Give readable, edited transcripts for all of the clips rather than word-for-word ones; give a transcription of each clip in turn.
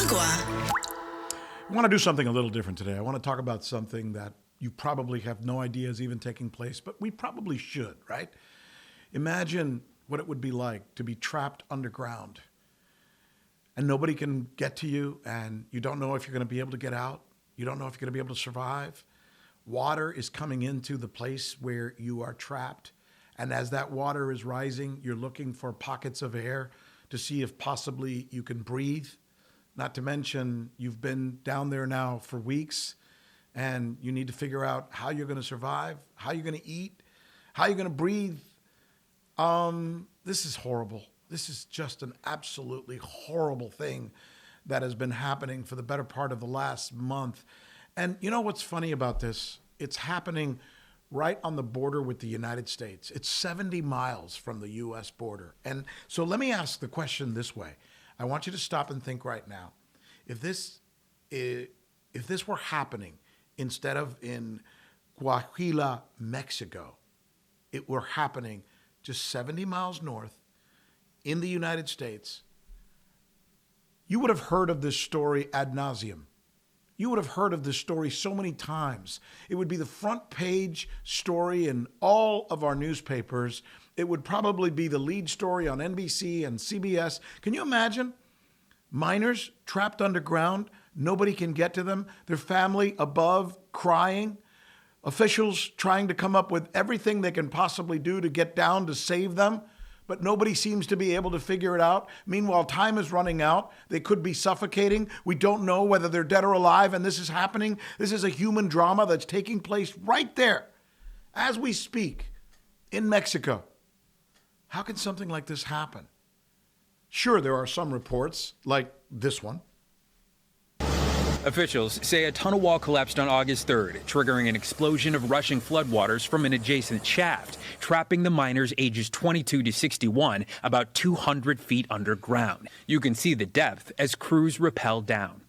Agua. I want to do something a little different today. I want to talk about something that you probably have no idea is even taking place, but we probably should, right? Imagine what it would be like to be trapped underground and nobody can get to you and you don't know if you're going to be able to get out. You don't know if you're going to be able to survive. Water is coming into the place where you are trapped. And as that water is rising, you're looking for pockets of air to see if possibly you can breathe. Not to mention, you've been down there now for weeks and you need to figure out how you're going to survive, how you're going to eat, how you're going to breathe. This is horrible. This is just an absolutely horrible thing that has been happening for the better part of the last month. And you know what's funny about this? It's happening right on the border with the United States. It's 70 miles from the U.S. border. And so let me ask the question this way. I want you to stop and think right now. If this were happening instead of in Coahuila, Mexico, it were happening just 70 miles north in the United States, you would have heard of this story ad nauseum. You would have heard of this story so many times. It would be the front page story in all of our newspapers. It would probably be the lead story on NBC and CBS. Can you imagine? Miners trapped underground. Nobody can get to them. Their family above crying. Officials trying to come up with everything they can possibly do to get down to save them. But nobody seems to be able to figure it out. Meanwhile, time is running out. They could be suffocating. We don't know whether they're dead or alive, and this is happening. This is a human drama that's taking place right there as we speak in Mexico. How can something like this happen? Sure, there are some reports, like this one. Officials say a tunnel wall collapsed on August 3rd, triggering an explosion of rushing floodwaters from an adjacent shaft, trapping the miners ages 22 to 61 about 200 feet underground. You can see the depth as crews rappel down.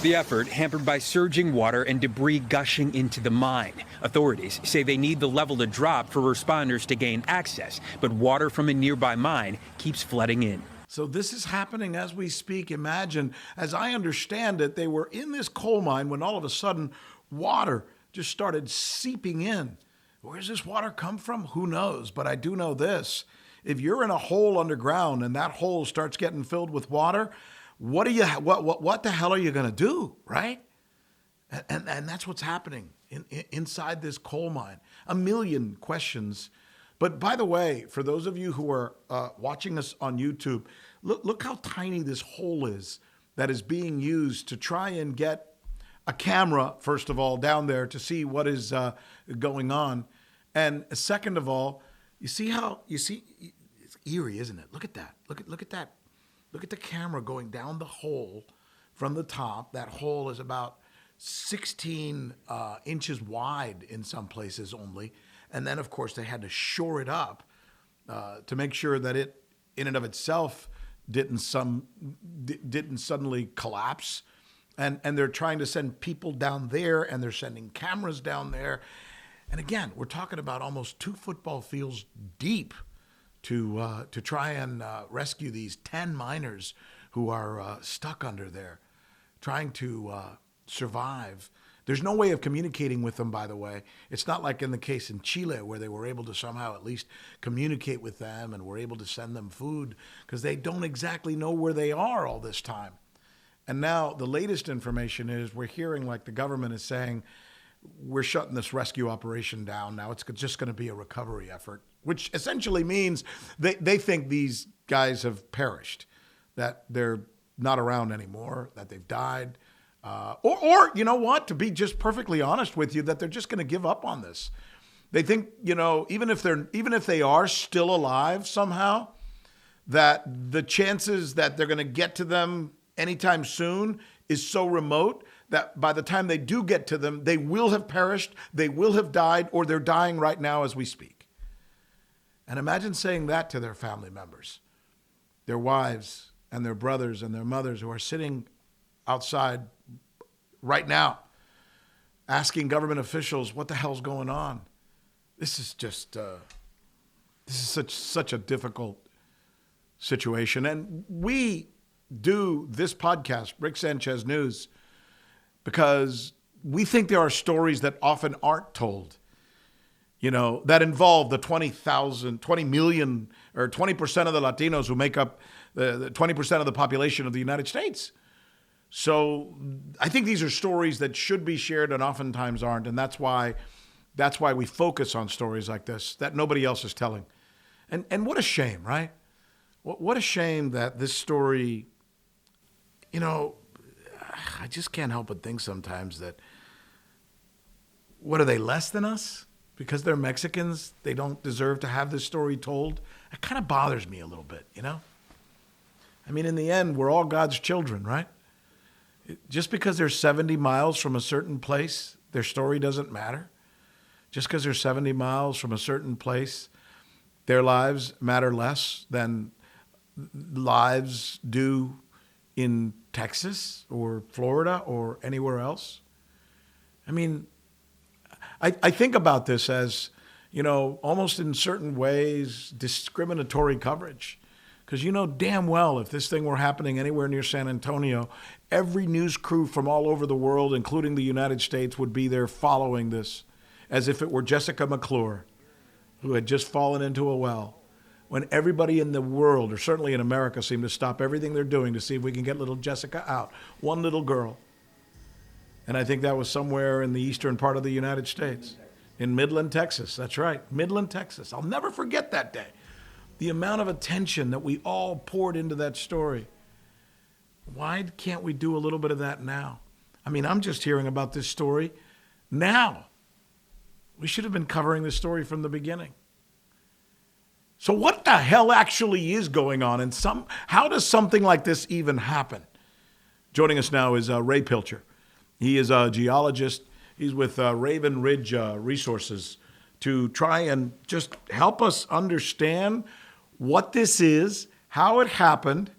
The effort hampered by surging water and debris gushing into the mine. Authorities say they need the level to drop for responders to gain access, but water from a nearby mine keeps flooding in. So this is happening as we speak. Imagine, as I understand it, they were in this coal mine when all of a sudden water just started seeping in. Where does this water come from? Who knows? But I do know this. If you're in a hole underground and that hole starts getting filled with water, what the hell are you going to do, right? And that's what's happening inside this coal mine. A million questions. But by the way, for those of you who are watching us on YouTube, look how tiny this hole is that is being used to try and get a camera, first of all, down there to see what is going on. And second of all, it's eerie, isn't it? Look at that. Look at that. Look at the camera going down the hole from the top. That hole is about 16 inches wide in some places only. And then, of course, they had to shore it up to make sure that it, in and of itself, didn't suddenly collapse. And they're trying to send people down there, and they're sending cameras down there. And again, we're talking about almost 2 football fields deep to try and rescue these 10 miners who are stuck under there, trying to survive. There's no way of communicating with them, by the way. It's not like in the case in Chile where they were able to somehow at least communicate with them and were able to send them food because they don't exactly know where they are all this time. And now the latest information is we're hearing like the government is saying, we're shutting this rescue operation down. Now it's just going to be a recovery effort, which essentially means they think these guys have perished, that they're not around anymore, that they've died. Or you know what, to be just perfectly honest with you, that they're just going to give up on this. They think, even if they are still alive somehow, that the chances that they're going to get to them anytime soon is so remote that by the time they do get to them, they will have perished, they will have died, or they're dying right now as we speak. And imagine saying that to their family members, their wives and their brothers and their mothers who are sitting outside right now asking government officials what the hell's going on. This is such a difficult situation. And we do this podcast, Rick Sanchez News, because we think there are stories that often aren't told, that involve the 20 million or 20% of the Latinos who make up the 20% of the population of the United States. So I think these are stories that should be shared and oftentimes aren't. And that's why we focus on stories like this that nobody else is telling. And what a shame, right? What a shame that this story, I just can't help but think sometimes that, what are they, less than us? Because they're Mexicans, they don't deserve to have this story told? It kind of bothers me a little bit, I mean, in the end, we're all God's children, right? Just because they're 70 miles from a certain place, their story doesn't matter. Just because they're 70 miles from a certain place, their lives matter less than lives do in Texas or Florida or anywhere else. I mean, I think about this as, almost in certain ways, discriminatory coverage. Because damn well if this thing were happening anywhere near San Antonio, every news crew from all over the world, including the United States, would be there following this as if it were Jessica McClure, who had just fallen into a well. When everybody in the world, or certainly in America, seemed to stop everything they're doing to see if we can get little Jessica out. One little girl. And I think that was somewhere in the eastern part of the United States, in Midland, Texas. That's right, Midland, Texas. I'll never forget that day. The amount of attention that we all poured into that story. Why can't we do a little bit of that now? I mean, I'm just hearing about this story now. We should have been covering this story from the beginning. So what the hell actually is going on? And how does something like this even happen? Joining us now is Ray Pilcher. He is a geologist. He's with Raven Ridge Resources to try and just help us understand what this is, how it happened,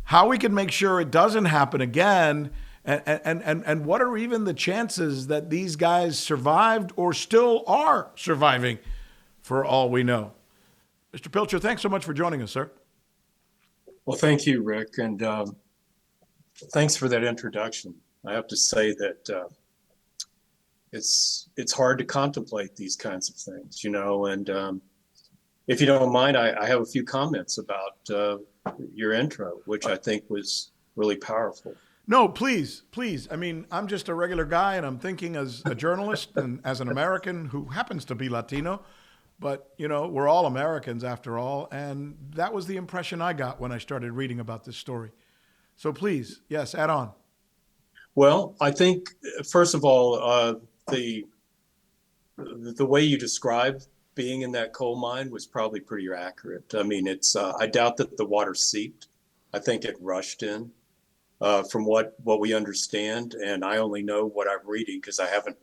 how we can make sure it doesn't happen again, and what are even the chances that these guys survived or still are surviving for all we know. Mr. Pilcher, thanks so much for joining us, sir. Well, thank you, Rick, and thanks for that introduction. I have to say that it's hard to contemplate these kinds of things, and if you don't mind, I have a few comments about your intro, which I think was really powerful. No, please. I mean, I'm just a regular guy, and I'm thinking as a journalist and as an American who happens to be Latino, but, we're all Americans after all, and that was the impression I got when I started reading about this story. So please, yes, add on. Well, I think, first of all, the way you described being in that coal mine was probably pretty accurate. I mean, I doubt that the water seeped. I think it rushed in from what we understand. And I only know what I'm reading because I haven't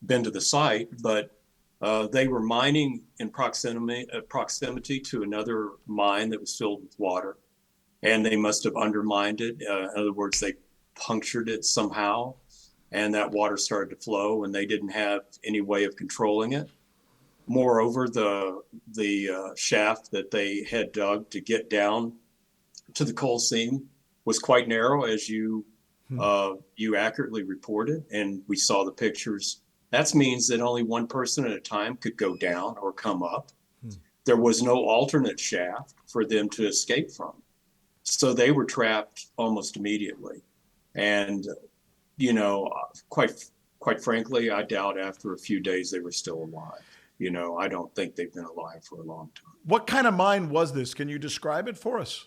been to the site, but they were mining in proximity to another mine that was filled with water. And they must have undermined it. In other words, they punctured it somehow, and that water started to flow, and they didn't have any way of controlling it. Moreover, the shaft that they had dug to get down to the coal seam was quite narrow, as you accurately reported, and we saw the pictures. That means that only one person at a time could go down or come up. There was no alternate shaft for them to escape from. So they were trapped almost immediately. And, quite frankly, I doubt after a few days they were still alive. I don't think they've been alive for a long time. What kind of mine was this? Can you describe it for us?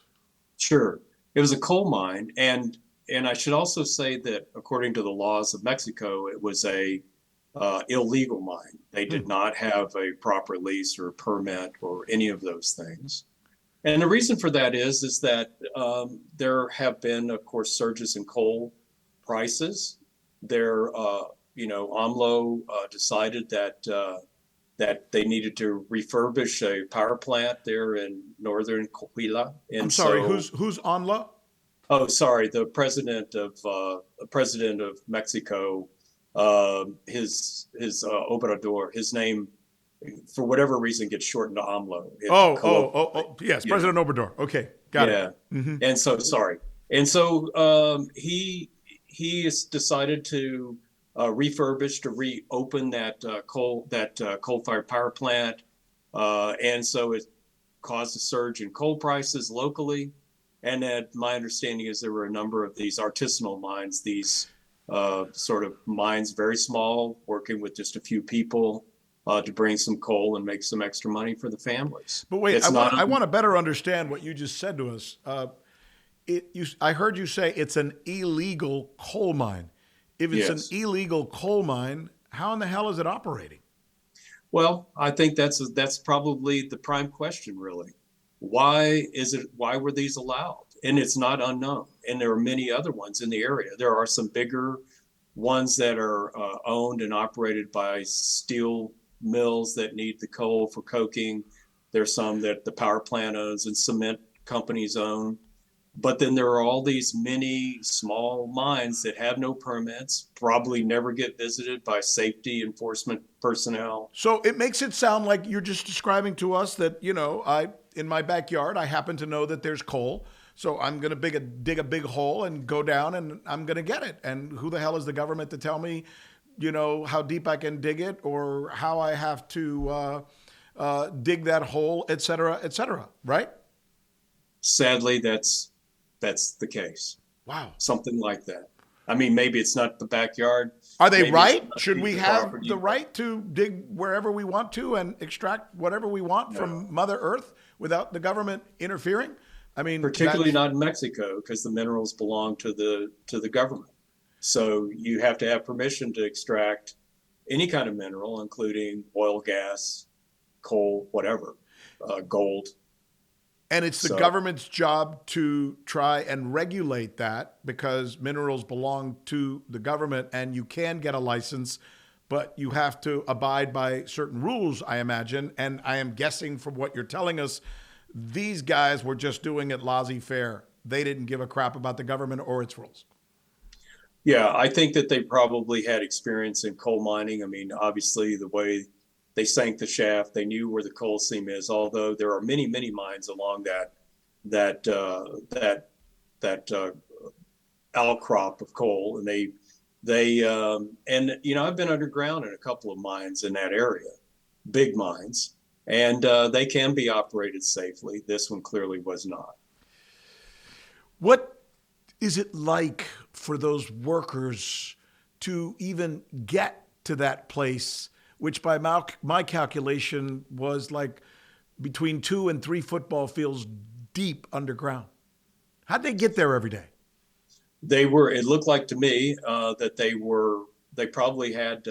Sure. It was a coal mine. And I should also say that according to the laws of Mexico, it was a illegal mine. They did not have a proper lease or a permit or any of those things. And the reason for that is that there have been, of course, surges in coal prices. AMLO decided that they needed to refurbish a power plant there in northern Coahuila. And I'm sorry, who's AMLO? Oh, sorry, the president of Mexico. His Obrador, his name, for whatever reason, gets shortened to AMLO. Yes, President Obrador. Okay, got it. Mm-hmm. And so, sorry. And so he has decided to refurbish, to reopen that coal-fired power plant, and so it caused a surge in coal prices locally. And that my understanding is there were a number of these artisanal mines, these sort of mines, very small, working with just a few people to bring some coal and make some extra money for the families. But wait, It's not. I want to better understand what you just said to us. I heard you say it's an illegal coal mine. If it's Yes. an illegal coal mine, how in the hell is it operating? Well, I think that's probably the prime question, really. Why were these allowed? And it's not unknown. And there are many other ones in the area. There are some bigger ones that are owned and operated by steel mills that need the coal for coking. There's some that the power plant owns and cement companies own. But then there are all these many small mines that have no permits, probably never get visited by safety enforcement personnel. So it makes it sound like you're just describing to us that, in my backyard, I happen to know that there's coal. So I'm going to dig a big hole and go down and I'm going to get it. And who the hell is the government to tell me, how deep I can dig it or how I have to dig that hole, et cetera, right? Sadly, that's the case. Wow. Something like that. I mean, maybe it's not the backyard. Are they Maybe right? it's not Should we the have property. the right to dig wherever we want to and extract whatever we want from Mother Earth without the government interfering? I mean, Particularly not in Mexico, because the minerals belong to the government. So you have to have permission to extract any kind of mineral, including oil, gas, coal, whatever, gold. and it's the government's job to try and regulate that because minerals belong to the government and you can get a license, but you have to abide by certain rules, I imagine. And I am guessing from what you're telling us, these guys were just doing it laissez-faire. They didn't give a crap about the government or its rules. Yeah, I think that they probably had experience in coal mining. I mean, obviously, the way they sank the shaft, they knew where the coal seam is. Although there are many, many mines along that outcrop of coal, and I've been underground in a couple of mines in that area, big mines, and they can be operated safely. This one clearly was not. What is it like for those workers to even get to that place, which by my calculation was like between 2 and 3 football fields deep underground? How'd they get there every day? It looked like to me that they probably had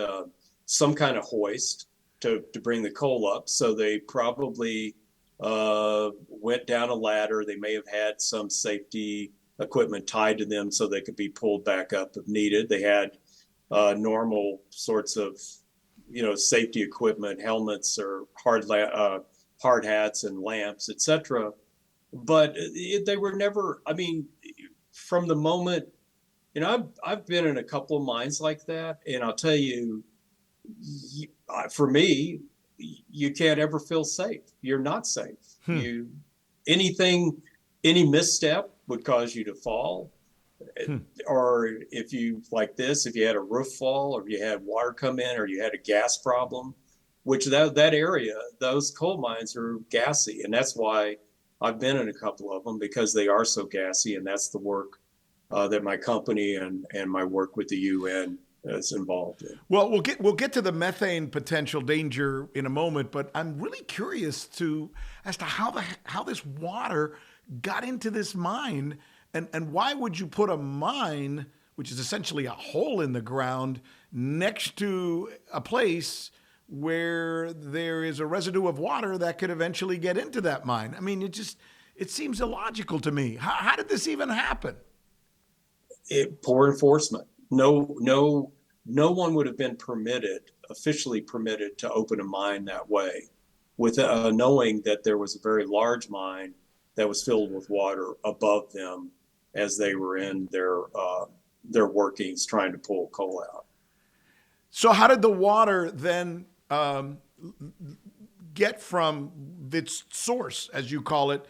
some kind of hoist to bring the coal up. So they probably went down a ladder. They may have had some safety equipment tied to them so they could be pulled back up if needed. They had normal sorts of, safety equipment, helmets or hard hats and lamps, etc. But they were never, I mean, from the moment, I've been in a couple of mines like that, and I'll tell you, for me, you can't ever feel safe. You're not safe. Any misstep would cause you to fall. Or if you had a roof fall, or you had water come in, or you had a gas problem, which that area, those coal mines are gassy. And that's why I've been in a couple of them, because they are so gassy. And that's the work that my company and my work with the UN is involved in. Well, we'll get to the methane potential danger in a moment, but I'm really curious as to how this water got into this mine, and why would you put a mine, which is essentially a hole in the ground, next to a place where there is a residue of water that could eventually get into that mine? I mean, it seems illogical to me. How did this even happen? Poor enforcement. No one would have been officially permitted to open a mine that way, with knowing that there was a very large mine that was filled with water above them as they were in their workings trying to pull coal out. So how did the water then get from its source, as you call it,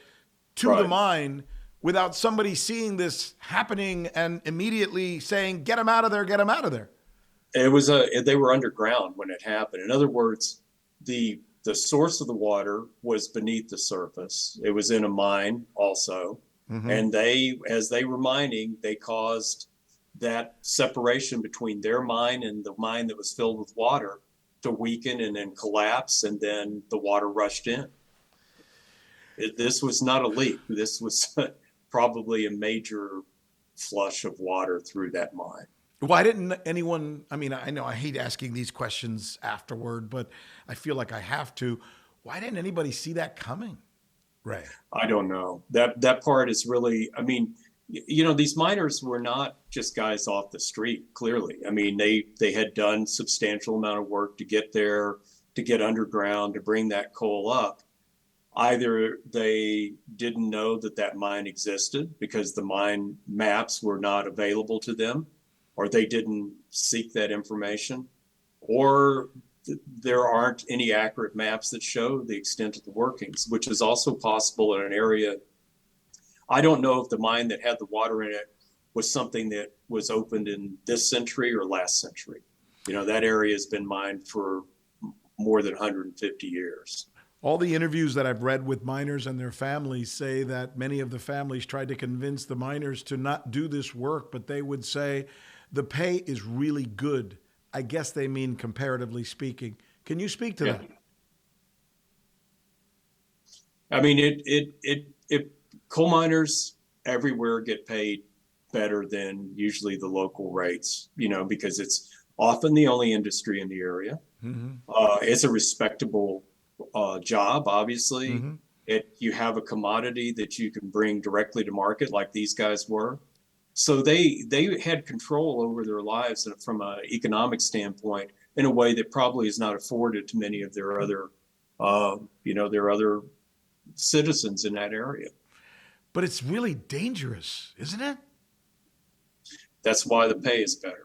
to the mine without somebody seeing this happening and immediately saying, get them out of there, get them out of there? They were underground when it happened. In other words, the source of the water was beneath the surface. It was in a mine also. Mm-hmm. And as they were mining, they caused that separation between their mine and the mine that was filled with water to weaken and then collapse, and then the water rushed in. This was not a leak. This was probably a major flush of water through that mine. Why didn't anyone, I mean, I know I hate asking these questions afterward, but I feel like I have to. Why didn't anybody see that coming, Ray? I don't know. That part is really, I mean, you know, these miners were not just guys off the street, clearly. I mean, they had done substantial amount of work to get there, to get underground, to bring that coal up. Either they didn't know that mine existed because the mine maps were not available to them, or they didn't seek that information, or there aren't any accurate maps that show the extent of the workings, which is also possible in an area. I don't know if the mine that had the water in it was something that was opened in this century or last century. You know, that area has been mined for more than 150 years. All the interviews that I've read with miners and their families say that many of the families tried to convince the miners to not do this work, but they would say the pay is really good. I guess they mean comparatively speaking. Can you speak to that? I mean, coal miners everywhere get paid better than usually the local rates, you know, because it's often the only industry in the area. Mm-hmm. It's a respectable job, obviously. Mm-hmm. You have a commodity that you can bring directly to market like these guys were. So they had control over their lives from an economic standpoint in a way that probably is not afforded to many of their other, their other citizens in that area. But it's really dangerous, isn't it? That's why the pay is better,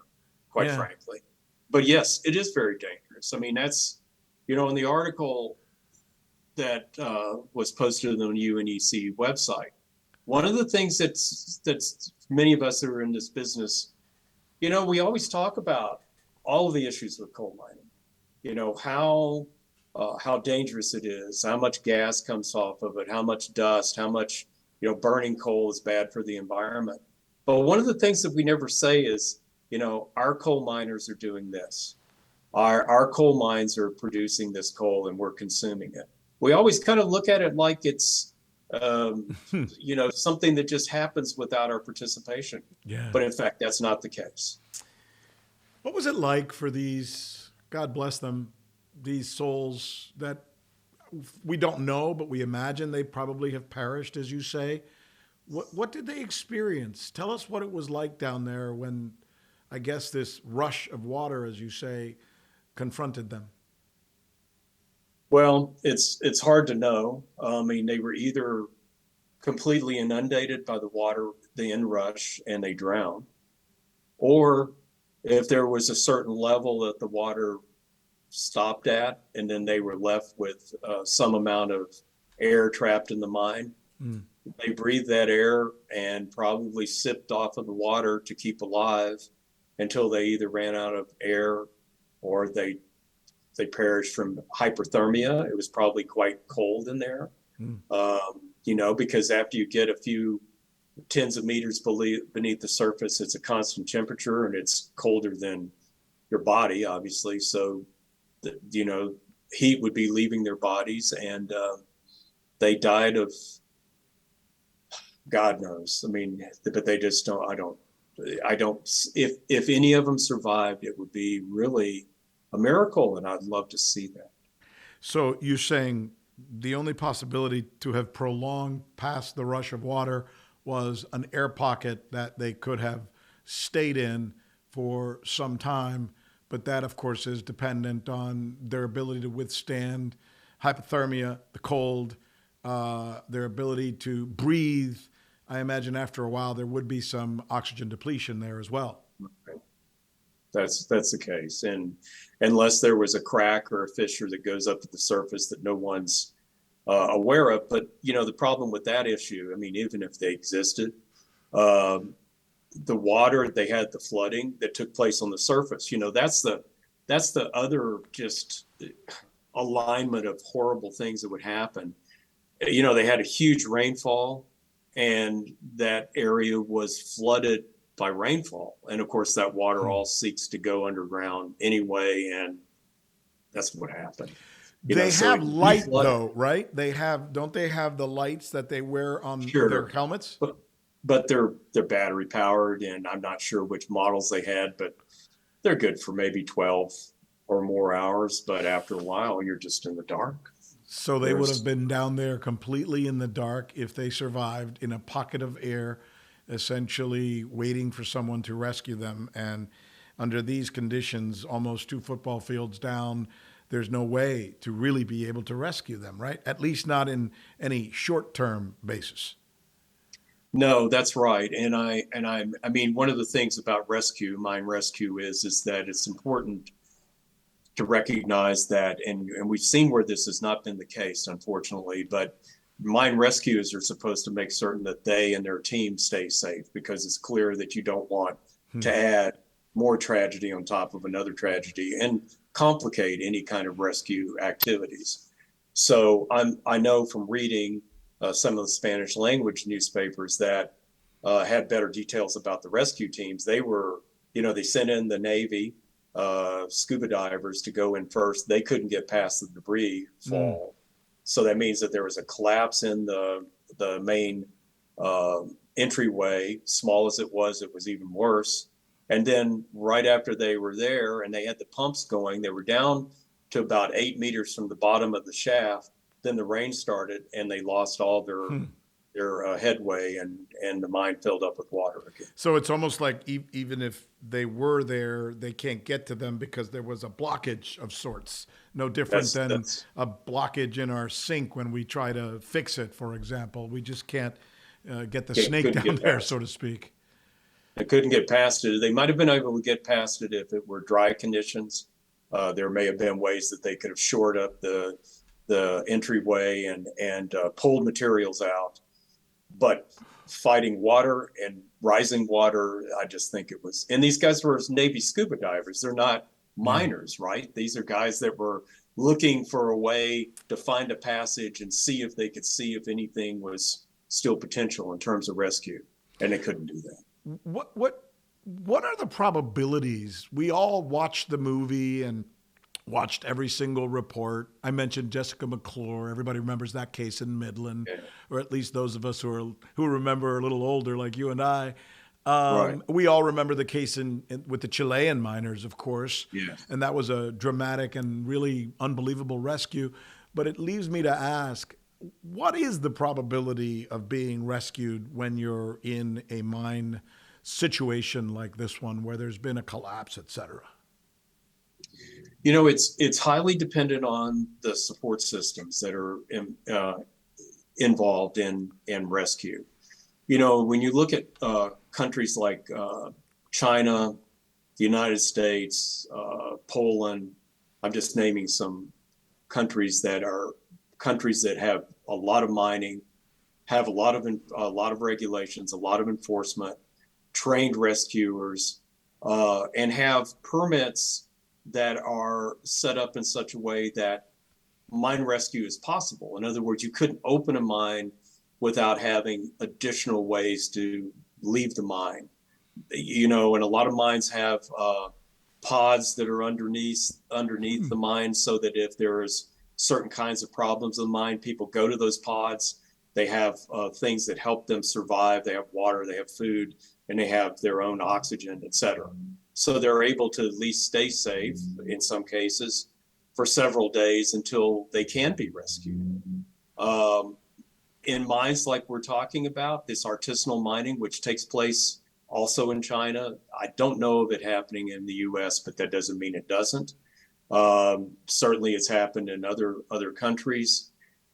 quite frankly. But yes, it is very dangerous. I mean, that's, you know, in the article that was posted on the UNEC website, one of the things that's many of us that are in this business, you know, we always talk about all of the issues with coal mining, you know, how dangerous it is, how much gas comes off of it, how much dust, how much, you know, burning coal is bad for the environment. But one of the things that we never say is, you know, our coal miners are doing this. Our coal mines are producing this coal and we're consuming it. We always kind of look at it like it's, you know, something that just happens without our participation. Yeah. But in fact, that's not the case. What was it like for these, God bless them, these souls that we don't know, but we imagine they probably have perished, as you say? What did they experience? Tell us what it was like down there when, I guess, this rush of water, as you say, confronted them. Well, it's hard to know. I mean, they were either completely inundated by the water, the inrush, and they drowned, or if there was a certain level that the water stopped at, and then they were left with some amount of air trapped in the mine. They breathed that air and probably sipped off of the water to keep alive until they either ran out of air or they perished from hyperthermia. It was probably quite cold in there, you know, because after you get a few tens of meters beneath the surface, it's a constant temperature and it's colder than your body, obviously. So, you know, heat would be leaving their bodies, and they died of God knows. I mean, but they just don't. I don't. If any of them survived, it would be really a miracle, and I'd love to see that. So you're saying the only possibility to have prolonged past the rush of water was an air pocket that they could have stayed in for some time, but that, of course, is dependent on their ability to withstand hypothermia, the cold, their ability to breathe. I imagine after a while there would be some oxygen depletion there as well. Right. That's the case. And unless there was a crack or a fissure that goes up to the surface that no one's aware of. But the problem with that issue, I mean, even if they existed, um, the water, they had the flooding that took place on the surface. That's the other just alignment of horrible things that would happen. They had a huge rainfall, and that area was flooded by rainfall. And of course, that water all seeks to go underground anyway, and that's what happened. They So have light flooded. though, right? Don't they have the lights that they wear on their Sure, helmets? but they're battery powered, and I'm not sure which models they had, but they're good for maybe 12 or more hours. But after a while, you're just in the dark. So they would have There's been down there completely in the dark if they survived in a pocket of air, essentially waiting for someone to rescue them. And under these conditions, almost 2 football fields down, there's no way to really be able to rescue them, right? At least not in any short-term basis. No, that's right. I mean, one of the things about mine rescue is that it's important to recognize that, and we've seen where this has not been the case, unfortunately, but mine rescuers are supposed to make certain that they and their team stay safe, because it's clear that you don't want to add more tragedy on top of another tragedy and complicate any kind of rescue activities. So I know from reading some of the Spanish language newspapers that had better details about the rescue teams. They sent in the Navy scuba divers to go in first. They couldn't get past the debris fall. So that means that there was a collapse in the main entryway. Small as it was even worse. And then right after they were there and they had the pumps going, they were down to about 8 meters from the bottom of the shaft. Then the rain started and they lost all their headway, and the mine filled up with water again. So it's almost like even if they were there, they can't get to them because there was a blockage of sorts. No different than a blockage in our sink when we try to fix it, for example. We just can't get the snake down there, so to speak. They couldn't get past it. They might have been able to get past it if it were dry conditions. There may have been ways that they could have shored up the entryway and pulled materials out. But fighting water and rising water, I just think it was. And these guys were Navy scuba divers. They're not miners, right? These are guys that were looking for a way to find a passage and see if they could see if anything was still potential in terms of rescue. And they couldn't do that. What are the probabilities? We all watched the movie and watched every single report. I mentioned Jessica McClure. Everybody remembers that case in Midland, or at least those of us who remember a little older, like you and I. Right. We all remember the case with the Chilean miners, of course. Yes. And that was a dramatic and really unbelievable rescue. But it leaves me to ask, what is the probability of being rescued when you're in a mine situation like this one, where there's been a collapse, et cetera? It's highly dependent on the support systems that are involved in rescue. When you look at countries like China, the United States, Poland, I'm just naming some countries that have a lot of mining, have a lot of regulations, a lot of enforcement, trained rescuers, and have permits that are set up in such a way that mine rescue is possible. In other words, you couldn't open a mine without having additional ways to leave the mine. And a lot of mines have pods that are underneath the mine, so that if there's certain kinds of problems in the mine, people go to those pods. They have things that help them survive. They have water, they have food, and they have their own oxygen, et cetera. So they're able to at least stay safe in some cases for several days until they can be rescued. In mines like we're talking about, this artisanal mining, which takes place also in China, I don't know of it happening in the U.S., but that doesn't mean it doesn't. Certainly it's happened in other countries.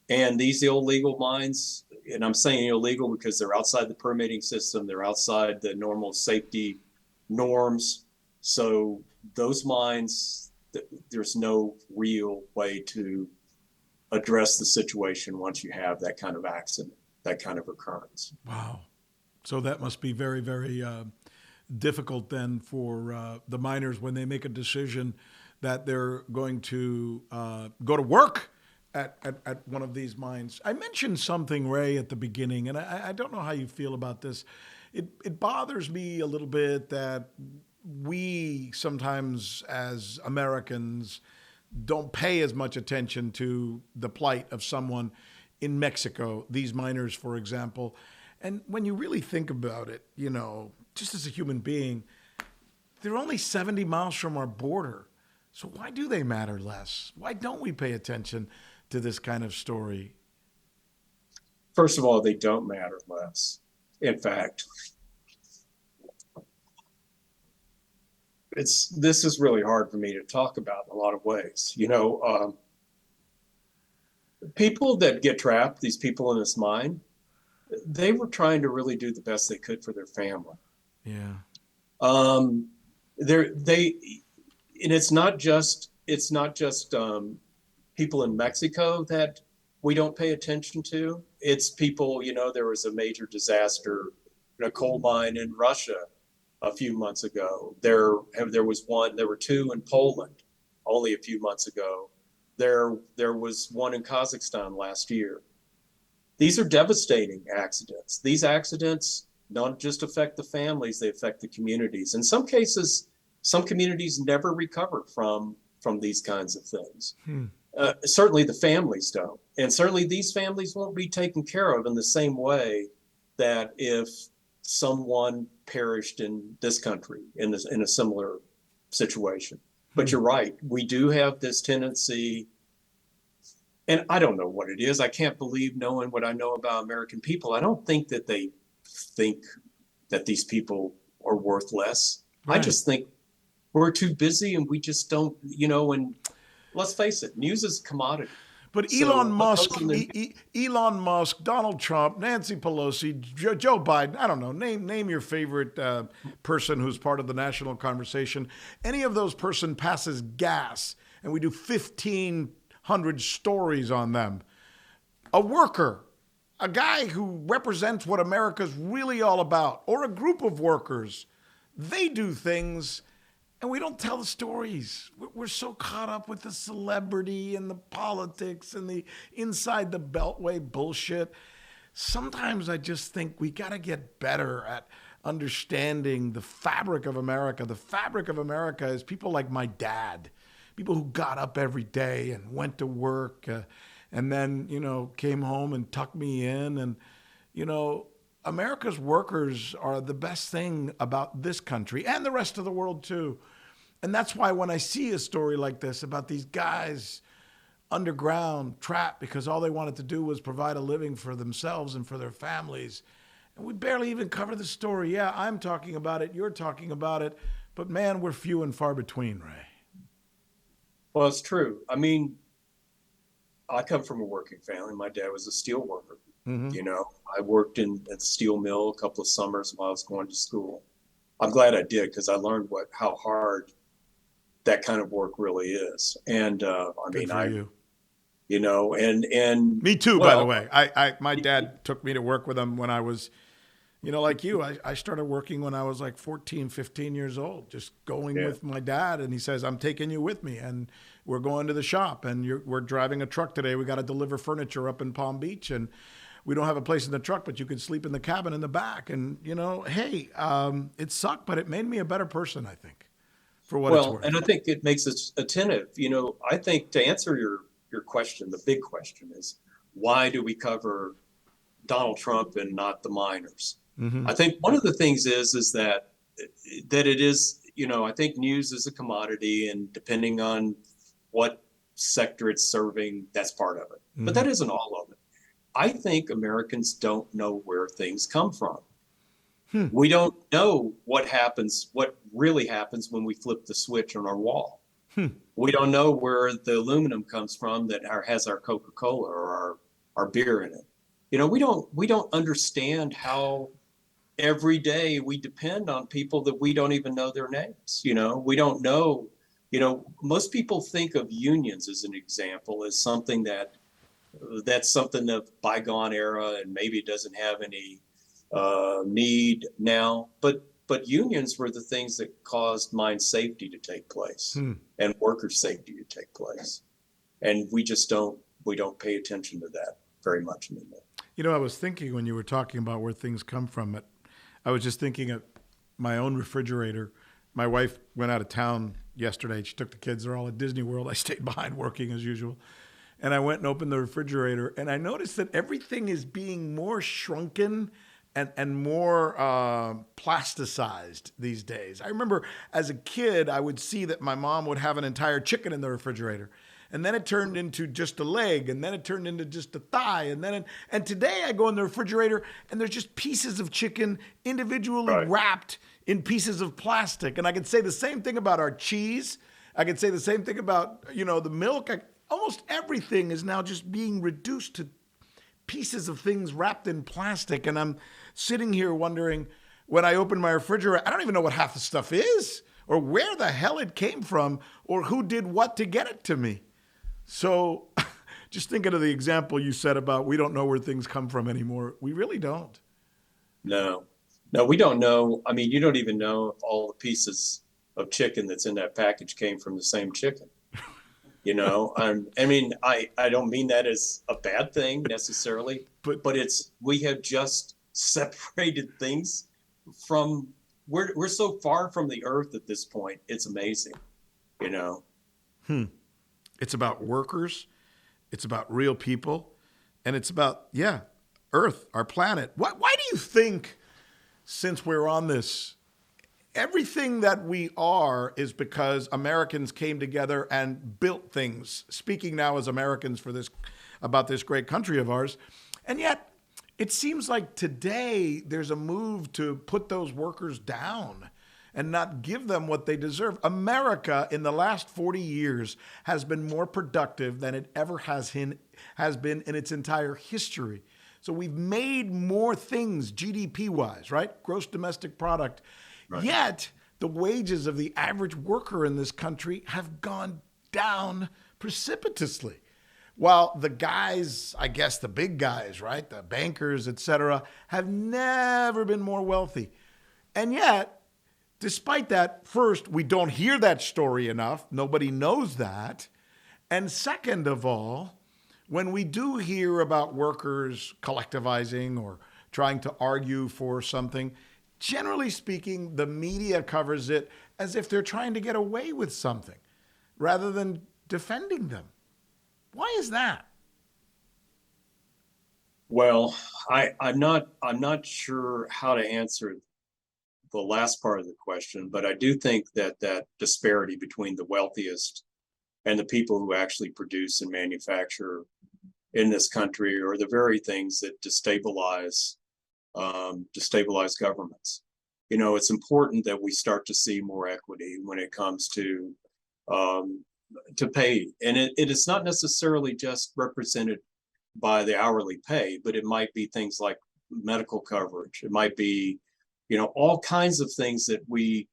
And these illegal mines, and I'm saying illegal because they're outside the permitting system, they're outside the normal safety norms. So those mines, there's no real way to address the situation once you have that kind of accident, that kind of occurrence. Wow. So that must be very, very difficult then for the miners when they make a decision that they're going to go to work at one of these mines. I mentioned something, Ray, at the beginning, and I don't know how you feel about this. It bothers me a little bit that we sometimes as Americans don't pay as much attention to the plight of someone in Mexico, these miners, for example. And when you really think about it, you know, just as a human being, they're only 70 miles from our border. So why do they matter less? Why don't we pay attention to this kind of story? First of all, they don't matter less. In fact, this is really hard for me to talk about in a lot of ways. You know, people that get trapped, these people in this mine, they were trying to really do the best they could for their family. Yeah. And it's not just people in Mexico that we don't pay attention to. It's people, you know, there was a major disaster in a coal mine in Russia a few months ago. There were two in Poland only a few months ago. There was one in Kazakhstan last year. These are devastating accidents. These accidents don't just affect the families, they affect the communities. In some cases, some communities never recover from these kinds of things. Certainly the families don't. And certainly these families won't be taken care of in the same way that if someone perished in this country in a similar situation. But you're right. We do have this tendency, and I don't know what it is. I can't believe, knowing what I know about American people, I don't think that they think that these people are worth less. Right. I just think we're too busy and we just don't, you know, and let's face it, news is a commodity. But Elon Musk, Donald Trump, Nancy Pelosi, Joe Biden, I don't know, name your favorite person who's part of the national conversation. Any of those person passes gas and we do 1,500 stories on them. A worker, a guy who represents what America's really all about, or a group of workers, they do things and we don't tell the stories. We're so caught up with the celebrity and the politics and the inside the beltway bullshit. Sometimes I just think we got to get better at understanding the fabric of America. The fabric of America is people like my dad, people who got up every day and went to work and then, you know, came home and tucked me in. And, you know, America's workers are the best thing about this country and the rest of the world too. And that's why when I see a story like this about these guys underground trapped because all they wanted to do was provide a living for themselves and for their families, and we barely even cover the story. Yeah, I'm talking about it, you're talking about it, but man, we're few and far between, Ray. Well, it's true. I mean, I come from a working family. My dad was a steel worker. Mm-hmm. You know, I worked at the steel mill a couple of summers while I was going to school. I'm glad I did, because I learned how hard that kind of work really is. And you know, and me too, by the way. My dad took me to work with him when I was, you know, like you, I started working when I was like 14, 15 years old, just going with my dad. And he says, I'm taking you with me. And we're going to the shop and we're driving a truck today. We got to deliver furniture up in Palm Beach. And we don't have a place in the truck, but you can sleep in the cabin in the back. And, you know, hey, it sucked, but it made me a better person, I think, for what it's worth. And I think it makes us attentive. You know, I think to answer your question, the big question is, why do we cover Donald Trump and not the miners? Mm-hmm. I think one of the things is that it is, you know, I think news is a commodity, and depending on what sector it's serving, that's part of it. Mm-hmm. But that isn't all of it. I think Americans don't know where things come from. We don't know what really happens when we flip the switch on our wall. We don't know where the aluminum comes from that has our Coca-Cola or our beer in it. You know, we don't understand how every day we depend on people that we don't even know their names. You know, we don't know, you know, most people think of unions as an example, as something that that's something of bygone era, and maybe it doesn't have any need now. But unions were the things that caused mine safety to take place Hmm. and worker safety to take place, and we don't pay attention to that very much anymore. You know, I was thinking when you were talking about where things come from, I was just thinking of my own refrigerator. My wife went out of town yesterday. She took the kids. They're all at Disney World. I stayed behind working as usual. And I went and opened the refrigerator, and I noticed that everything is being more shrunken and more plasticized these days. I remember as a kid, I would see that my mom would have an entire chicken in the refrigerator. And then it turned into just a leg, and then it turned into just a thigh, and today I go in the refrigerator and there's just pieces of chicken individually Right. wrapped in pieces of plastic. And I could say the same thing about our cheese. I could say the same thing about, the milk. Almost everything is now just being reduced to pieces of things wrapped in plastic. And I'm sitting here wondering, when I open my refrigerator, I don't even know what half the stuff is, or where the hell it came from, or who did what to get it to me. So just thinking of the example you said about we don't know where things come from anymore. We really don't. No, no, we don't know. I mean, you don't even know if all the pieces of chicken that's in that package came from the same chicken. I mean, I don't mean that as a bad thing necessarily, But but we have just separated things from, we're so far from the earth at this point. It's amazing, you know. it's about workers. It's about real people. And it's about, Earth, our planet. Why do you think, since we're on this, everything that we are is because Americans came together and built things, speaking now as Americans about this great country of ours. And yet it seems like today there's a move to put those workers down and not give them what they deserve. America in the last 40 years has been more productive than it ever has been in its entire history. So we've made more things GDP-wise, right? Gross domestic product. Right. Yet the wages of the average worker in this country have gone down precipitously. While the guys, I guess the big guys, right? The bankers, et cetera, have never been more wealthy. And yet, despite that, first, we don't hear that story enough. Nobody knows that. And second of all, when we do hear about workers collectivizing or trying to argue for something, generally speaking, the media covers it as if they're trying to get away with something rather than defending them. Why is that? Well, I'm not sure how to answer the last part of the question, but I do think that disparity between the wealthiest and the people who actually produce and manufacture in this country are the very things that destabilize governments. It's important that we start to see more equity when it comes to pay, and it is not necessarily just represented by the hourly pay, but it might be things like medical coverage. It might be, all kinds of things that we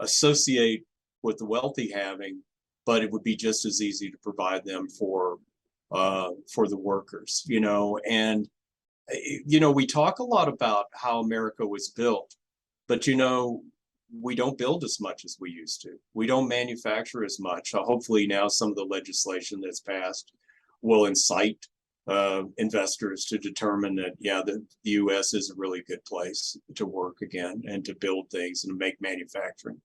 associate with the wealthy having, but it would be just as easy to provide them for the workers. And we talk a lot about how America was built, but we don't build as much as we used to. We don't manufacture as much. Hopefully now some of the legislation that's passed will incite investors to determine that, the U.S. is a really good place to work again and to build things and to make manufacturing.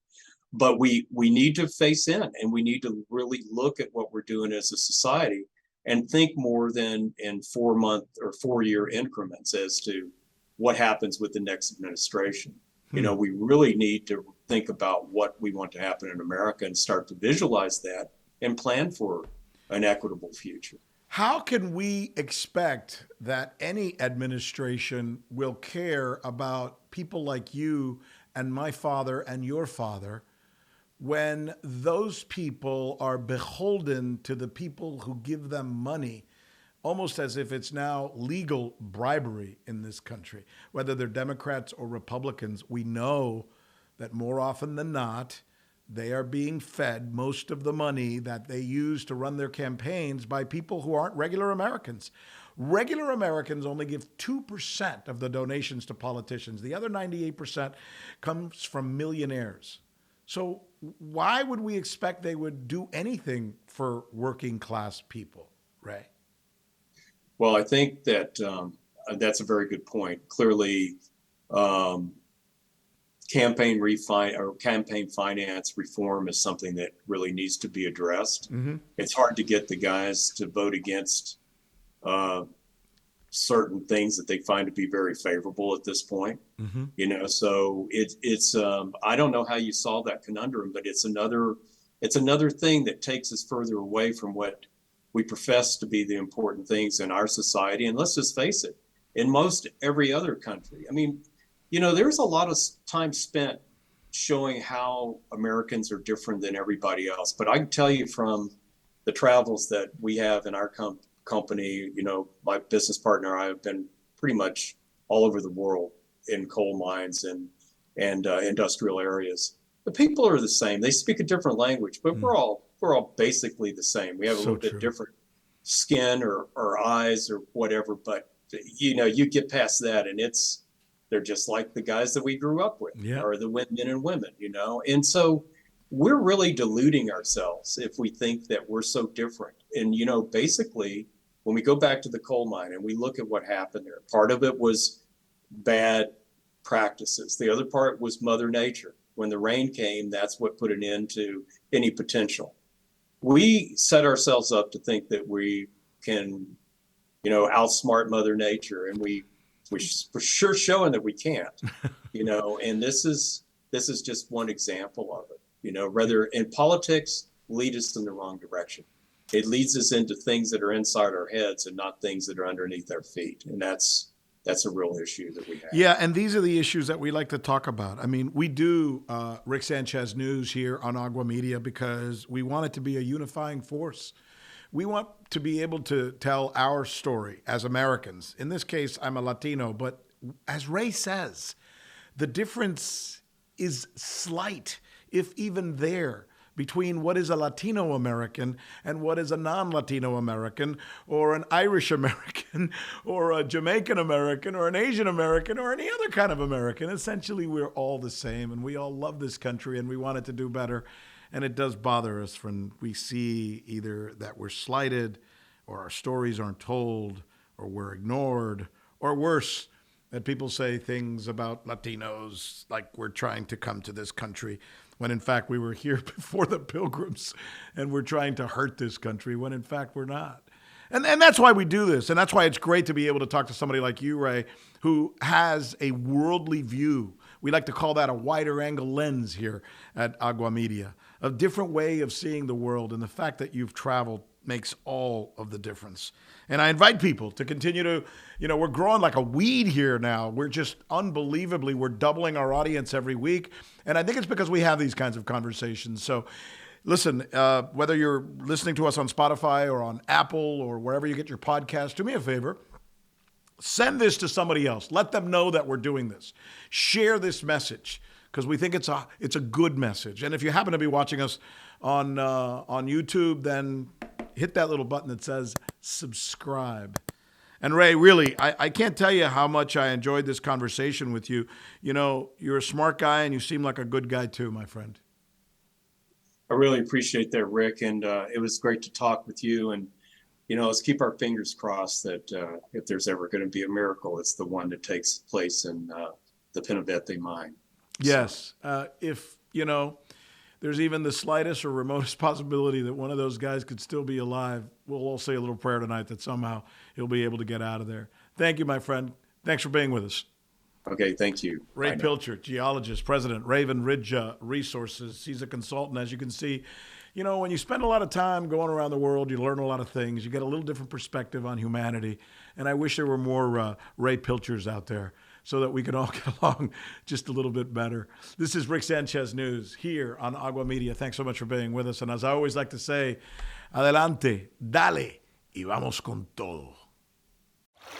But we need to face in, and we need to really look at what we're doing as a society and think more than in 4-month or 4-year increments as to what happens with the next administration. We really need to think about what we want to happen in America and start to visualize that and plan for an equitable future. How can we expect that any administration will care about people like you and my father and your father when those people are beholden to the people who give them money, almost as if it's now legal bribery in this country? Whether they're Democrats or Republicans, we know that more often than not, they are being fed most of the money that they use to run their campaigns by people who aren't regular Americans. Regular Americans only give 2% of the donations to politicians. The other 98% comes from millionaires. So why would we expect they would do anything for working class people, Ray? Well, I think that that's a very good point. Clearly, campaign finance reform is something that really needs to be addressed. Mm-hmm. It's hard to get the guys to vote against certain things that they find to be very favorable at this point. Mm-hmm. So it's I don't know how you solve that conundrum, but it's another thing that takes us further away from what we profess to be the important things in our society. And let's just face it, in most every other country, I mean, there's a lot of time spent showing how Americans are different than everybody else. But I can tell you from the travels that we have in our company, my business partner and I have been pretty much all over the world in coal mines and industrial areas. The people are the same. They speak a different language, but we're all basically the same. We have a little bit different skin or eyes or whatever, but you get past that and they're just like the guys that we grew up with, or the men and women, and so we're really deluding ourselves if we think that we're so different. And, basically, when we go back to the coal mine and we look at what happened there, part of it was bad practices. The other part was Mother Nature. When the rain came, that's what put an end to any potential. We set ourselves up to think that we can, outsmart Mother Nature, and we're sure showing that we can't, and this is just one example of it. Rather in politics lead us in the wrong direction. It leads us into things that are inside our heads and not things that are underneath our feet. And that's a real issue that we have. Yeah, and these are the issues that we like to talk about. I mean, we do Rick Sanchez News here on Agua Media because we want it to be a unifying force. We want to be able to tell our story as Americans. In this case, I'm a Latino, but as Ray says, the difference is slight, if even there, between what is a Latino American and what is a non-Latino American, or an Irish American, or a Jamaican American, or an Asian American, or any other kind of American. Essentially, we're all the same, and we all love this country, and we want it to do better. And it does bother us when we see either that we're slighted, or our stories aren't told, or we're ignored, or worse, that people say things about Latinos like we're trying to come to this country, when in fact we were here before the Pilgrims, and we're trying to hurt this country, when in fact we're not. And that's why we do this. And that's why it's great to be able to talk to somebody like you, Ray, who has a worldly view. We like to call that a wider angle lens here at Agua Media, a different way of seeing the world. And the fact that you've traveled makes all of the difference. And I invite people to continue to, we're growing like a weed here now. We're just unbelievably, we're doubling our audience every week. And I think it's because we have these kinds of conversations. So listen, whether you're listening to us on Spotify or on Apple or wherever you get your podcast, do me a favor. Send this to somebody else. Let them know that we're doing this. Share this message because we think it's a good message. And if you happen to be watching us on YouTube, then hit that little button that says subscribe. And Ray, really, I can't tell you how much I enjoyed this conversation with you. You're a smart guy and you seem like a good guy too, my friend. I really appreciate that, Rick. And it was great to talk with you. And let's keep our fingers crossed that if there's ever going to be a miracle, it's the one that takes place in the Pinabete mine. Yes. If, there's even the slightest or remotest possibility that one of those guys could still be alive, we'll all say a little prayer tonight that somehow he'll be able to get out of there. Thank you, my friend. Thanks for being with us. Okay, thank you. Ray Pilcher, geologist, president, Raven Ridge Resources. He's a consultant, as you can see. When you spend a lot of time going around the world, you learn a lot of things. You get a little different perspective on humanity. And I wish there were more Ray Pilchers out there so that we could all get along just a little bit better. This is Rick Sanchez News here on Agua Media. Thanks so much for being with us. And as I always like to say, adelante, dale, y vamos con todo.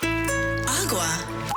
Agua.